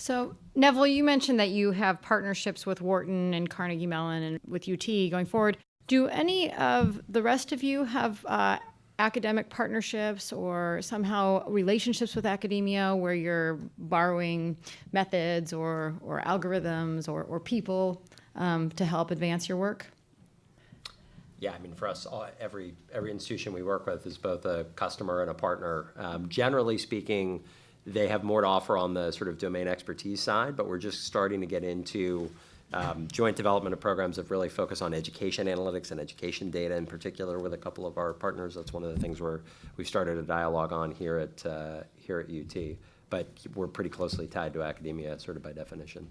So, Neville, you mentioned that you have partnerships with Wharton and Carnegie Mellon and with UT going forward. Do any of the rest of you have academic partnerships or somehow relationships with academia where you're borrowing methods or algorithms or people to help advance your work? Yeah, I mean, for us, every institution we work with is both a customer and a partner. Generally speaking, they have more to offer on the sort of domain expertise side, but we're just starting to get into joint development of programs that really focus on education analytics and education data in particular with a couple of our partners. That's one of the things we've started a dialogue on here at UT. But we're pretty closely tied to academia, sort of by definition.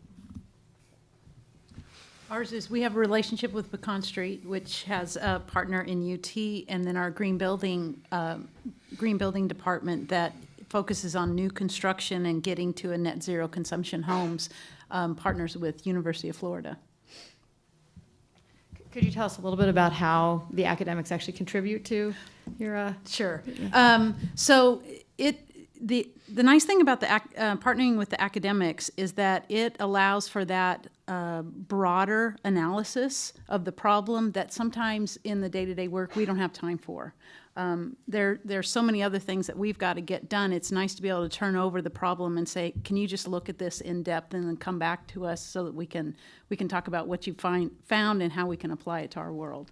Ours is, we have a relationship with Pecan Street, which has a partner in UT, and then our green building department that focuses on new construction and getting to a net zero consumption homes, partners with University of Florida. Could you tell us a little bit about how the academics actually contribute to your? Sure. So the nice thing about the partnering with the academics is that it allows for that broader analysis of the problem that sometimes in the day-to-day work we don't have time for. There's so many other things that we've got to get done. It's nice to be able to turn over the problem and say, can you just look at this in depth and then come back to us so that we can talk about what you found and how we can apply it to our world.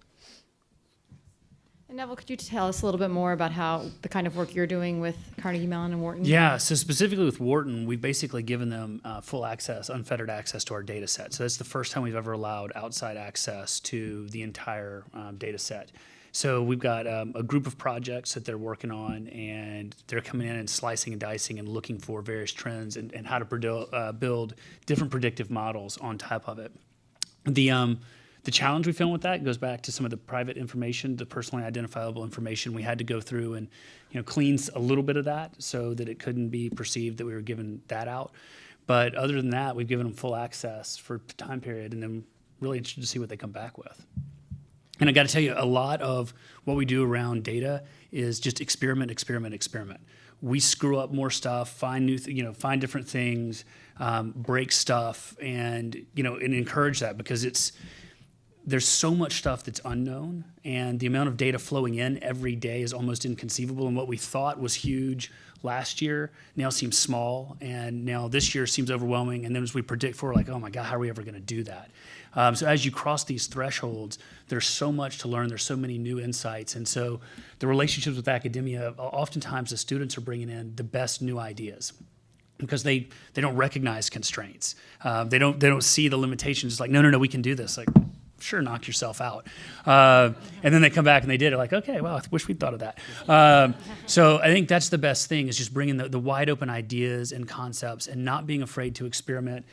And Neville, could you tell us a little bit more about how the kind of work you're doing with Carnegie Mellon and Wharton? Yeah, so specifically with Wharton, we've basically given them full access, unfettered access to our data set. So that's the first time we've ever allowed outside access to the entire data set. So we've got a group of projects that they're working on, and they're coming in and slicing and dicing and looking for various trends and how to build different predictive models on top of it. The challenge we found with that goes back to some of the private information, the personally identifiable information. We had to go through and clean a little bit of that so that it couldn't be perceived that we were giving that out. But other than that, we've given them full access for a time period, and then really interested to see what they come back with. And I got to tell you, a lot of what we do around data is just experiment. We screw up more stuff, find new, find different things, break stuff, and encourage that because there's so much stuff that's unknown, and the amount of data flowing in every day is almost inconceivable. And what we thought was huge last year now seems small, and now this year seems overwhelming. And then as we predict for, like, oh my God, how are we ever going to do that? So as you cross these thresholds, there's so much to learn. There's so many new insights, and so the relationships with academia, oftentimes the students are bringing in the best new ideas, because they don't recognize constraints. They don't see the limitations. It's like, no, we can do this. Like, sure, knock yourself out. And then they come back and they did it. Like, okay, well, I wish we'd thought of that. So I think that's the best thing, is just bringing the wide open ideas and concepts and not being afraid to experiment,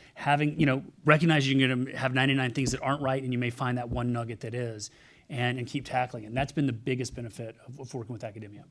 recognizing you're going to have 99 things that aren't right and you may find that one nugget that is, and keep tackling it. And that's been the biggest benefit of working with academia.